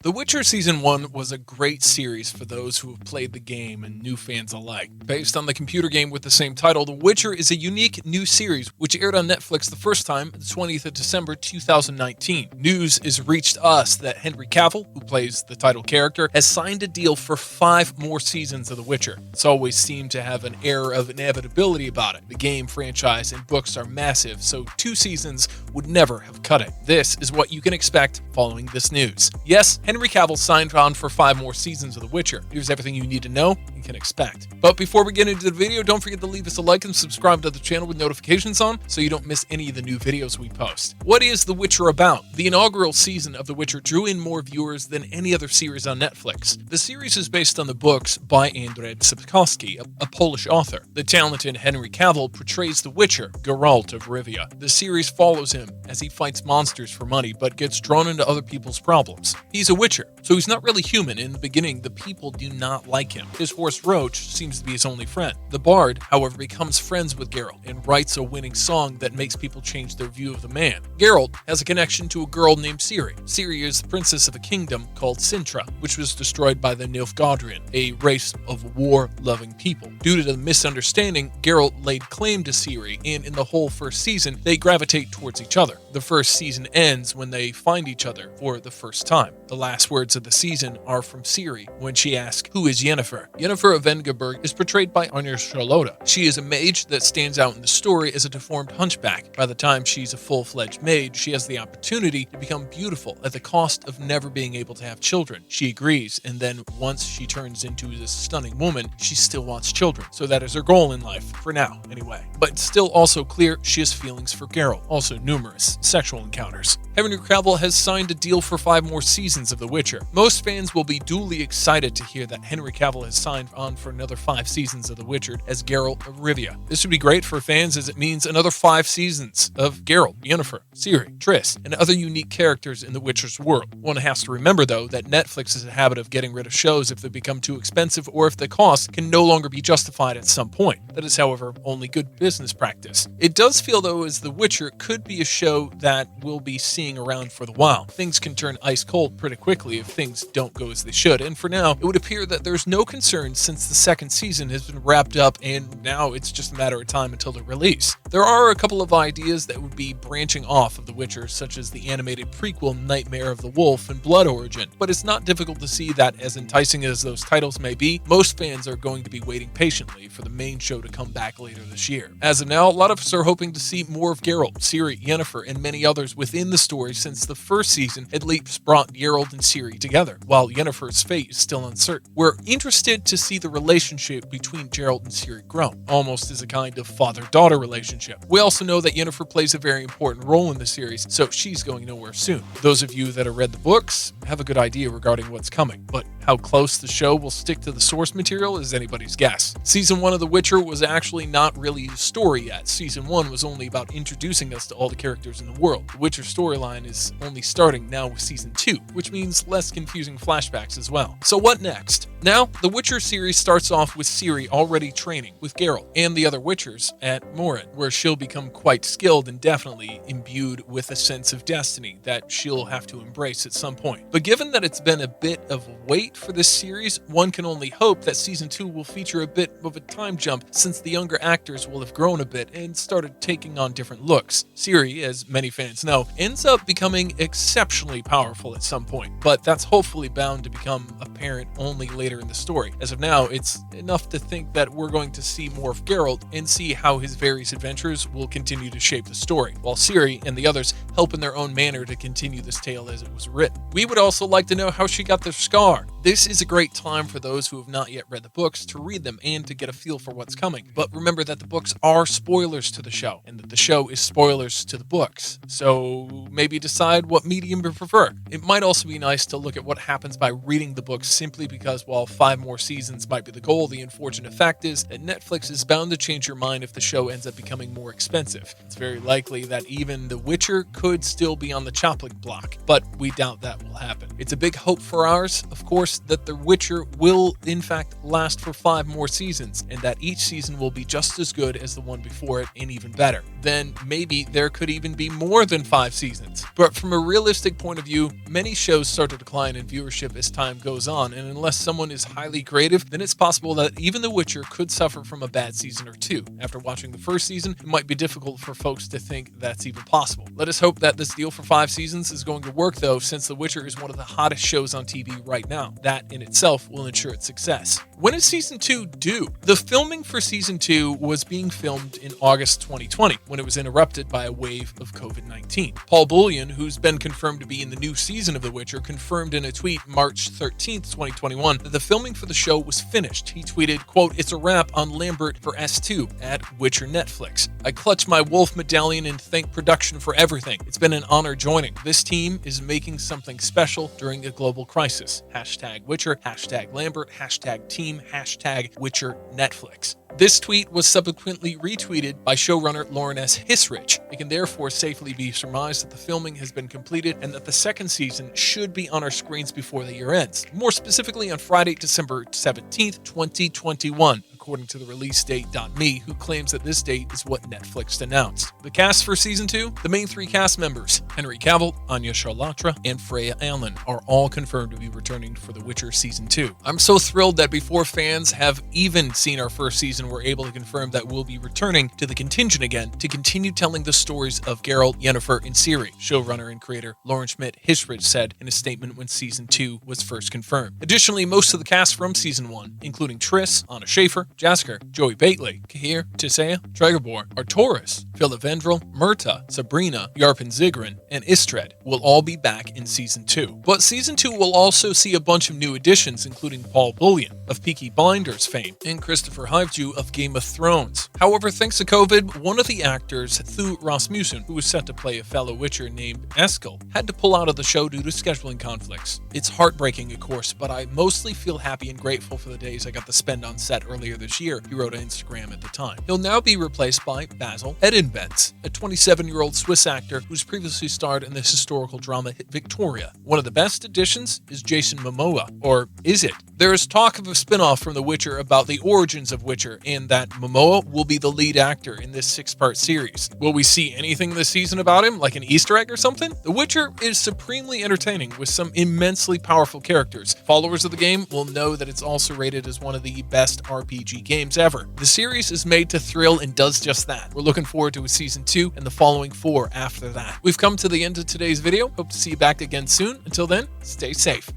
The Witcher Season 1 was a great series for those who have played the game and new fans alike. Based on the computer game with the same title, The Witcher is a unique new series which aired on Netflix the first time the 20th of December 2019. News has reached us that Henry Cavill, who plays the title character, has signed a deal for 5 more seasons of The Witcher. It's always seemed to have an air of inevitability about it. The game, franchise, and books are massive, so 2 seasons would never have cut it. This is what you can expect following this news. Yes, Henry Cavill signed on for 5 more seasons of The Witcher. Here's everything you need to know and can expect. But before we get into the video, don't forget to leave us a like and subscribe to the channel with notifications on so you don't miss any of the new videos we post. What is The Witcher about? The inaugural season of The Witcher drew in more viewers than any other series on Netflix. The series is based on the books by Andrzej Sapkowski, a Polish author. The talented Henry Cavill portrays the Witcher, Geralt of Rivia. The series follows him as he fights monsters for money but gets drawn into other people's problems. He's a Witcher, so he's not really human. In the beginning, the people do not like him. His horse Roach seems to be his only friend. The bard, however, becomes friends with Geralt and writes a winning song that makes people change their view of the man. Geralt has a connection to a girl named Ciri. Ciri is the princess of a kingdom called Sintra, which was destroyed by the Nilfgaardrian, a race of war-loving people. Due to the misunderstanding, Geralt laid claim to Ciri, and in the whole first season, they gravitate towards each other. The first season ends when they find each other for the first time. The last words of the season are from Ciri when she asks, "Who is Yennefer?" Yennefer of Vengerberg is portrayed by Anya Charlotta. She is a mage that stands out in the story as a deformed hunchback. By the time she's a full-fledged mage, she has the opportunity to become beautiful at the cost of never being able to have children. She agrees, and then once she turns into this stunning woman, she still wants children. So that is her goal in life, for now, anyway. But it's still also clear she has feelings for Geralt, also numerous sexual encounters. Henry Cavill has signed a deal for 5 more seasons of The Witcher. Most fans will be duly excited to hear that Henry Cavill has signed on for another 5 seasons of The Witcher as Geralt of Rivia. This would be great for fans as it means another 5 seasons of Geralt, Yennefer, Ciri, Triss, and other unique characters in The Witcher's world. One has to remember, though, that Netflix is a habit of getting rid of shows if they become too expensive or if the cost can no longer be justified at some point. That is, however, only good business practice. It does feel, though, as The Witcher could be a show that we'll be seeing around for the while. Things can turn ice cold pretty quickly if things don't go as they should, and for now, it would appear that there's no concern since the second season has been wrapped up and now it's just a matter of time until the release. There are a couple of ideas that would be branching off of The Witcher, such as the animated prequel Nightmare of the Wolf and Blood Origin, but it's not difficult to see that as enticing as those titles may be, most fans are going to be waiting patiently for the main show to come back later this year. As of now, a lot of us are hoping to see more of Geralt, Ciri, Yennefer, and many others within the story since the first season at least brought Geralt and Ciri together, while Yennefer's fate is still uncertain. We're interested to see the relationship between Geralt and Ciri grow, almost as a kind of father-daughter relationship. We also know that Yennefer plays a very important role in the series, so she's going nowhere soon. Those of you that have read the books have a good idea regarding what's coming, but how close the show will stick to the source material is anybody's guess. Season 1 of The Witcher was actually not really a story yet. Season 1 was only about introducing us to all the characters in the world. The Witcher storyline is only starting now with Season 2, which means less confusing flashbacks as well. So what next? Now, the Witcher series starts off with Ciri already training with Geralt and the other Witchers at Morin, where she'll become quite skilled and definitely imbued with a sense of destiny that she'll have to embrace at some point. But given that it's been a bit of a wait for this series, one can only hope that Season 2 will feature a bit of a time jump since the younger actors will have grown a bit and started taking on different looks. Ciri, as many fans know, ends up becoming exceptionally powerful at some point, but that's hopefully bound to become apparent only later in the story. As of now, it's enough to think that we're going to see more of Geralt and see how his various adventures will continue to shape the story, while Ciri and the others help in their own manner to continue this tale as it was written. We would also like to know how she got their scar. This is a great time for those who have not yet read the books to read them and to get a feel for what's coming. But remember that the books are spoilers to the show, and that the show is spoilers to the books. So maybe decide what medium you prefer. It might also be nice to look at what happens by reading the books simply because while 5 more seasons might be the goal, the unfortunate fact is that Netflix is bound to change your mind if the show ends up becoming more expensive. It's very likely that even The Witcher could still be on the chopping block, but we doubt that will happen. It's a big hope for ours, of course, that The Witcher will in fact last for 5 more seasons, and that each season will be just as good as the one before it and even better. Then maybe there could even be more than 5 seasons. But from a realistic point of view, many shows start to decline in viewership as time goes on, and unless someone is highly creative, then it's possible that even The Witcher could suffer from a bad season or 2. After watching the first season, it might be difficult for folks to think that's even possible. Let us hope that this deal for 5 seasons is going to work though, since The Witcher is one of the hottest shows on TV right now. That in itself will ensure its success. When is season 2 due? The filming for season 2 was being filmed in August 2020, when it was interrupted by a wave of COVID-19. Paul Bullion, who's been confirmed to be in the new season of The Witcher, confirmed in a tweet March 13th, 2021, that the filming for the show was finished. He tweeted, quote, "It's a wrap on Lambert for S2 at Witcher Netflix. I clutch my wolf medallion and thank production for everything. It's been an honor joining. This team is making something special during a global crisis. Hashtag Witcher, hashtag Lambert, hashtag team, hashtag Witcher Netflix." This tweet was subsequently retweeted by showrunner Lauren S. Hissrich. It can therefore safely be surmised that the filming has been completed and that the second season should be on our screens before the year ends. More specifically on Friday, December 17th, 2021. According to the release date.me, who claims that this date is what Netflix announced. The cast for season 2, the main 3 cast members, Henry Cavill, Anya Charlatra, and Freya Allen, are all confirmed to be returning for The Witcher season 2. I'm so thrilled that before fans have even seen our first season, we're able to confirm that we'll be returning to the contingent again to continue telling the stories of Geralt, Yennefer, and Ciri, showrunner and creator Lauren Schmidt Hissrich said in a statement when season 2 was first confirmed. Additionally, most of the cast from season 1, including Triss, Anna Schaefer, Jasker, Joey Bately, Cahir, Tisea, Tregobor, Artoris, Philip Vendrell, Murta, Sabrina, Yarpen Zigrin, and Istred will all be back in season 2. But season 2 will also see a bunch of new additions, including Paul Bullion of Peaky Blinders fame and Christopher Hivedew of Game of Thrones. However, thanks to COVID, one of the actors, Thu Rasmussen, who was set to play a fellow Witcher named Eskel, had to pull out of the show due to scheduling conflicts. It's heartbreaking, of course, but I mostly feel happy and grateful for the days I got to spend on set earlier this year, he wrote on Instagram at the time. He'll now be replaced by Basil Edenbens, a 27-year-old Swiss actor who's previously starred in this historical drama hit Victoria. One of the best additions is Jason Momoa, or is it? There is talk of a spin-off from The Witcher about the origins of Witcher, and that Momoa will be the lead actor in this 6-part series. Will we see anything this season about him, like an Easter egg or something? The Witcher is supremely entertaining with some immensely powerful characters. Followers of the game will know that it's also rated as one of the best RPG games ever. The series is made to thrill and does just that. We're looking forward to a season 2 and the following 4 after that. We've come to the end of today's video. Hope to see you back again soon. Until then, stay safe.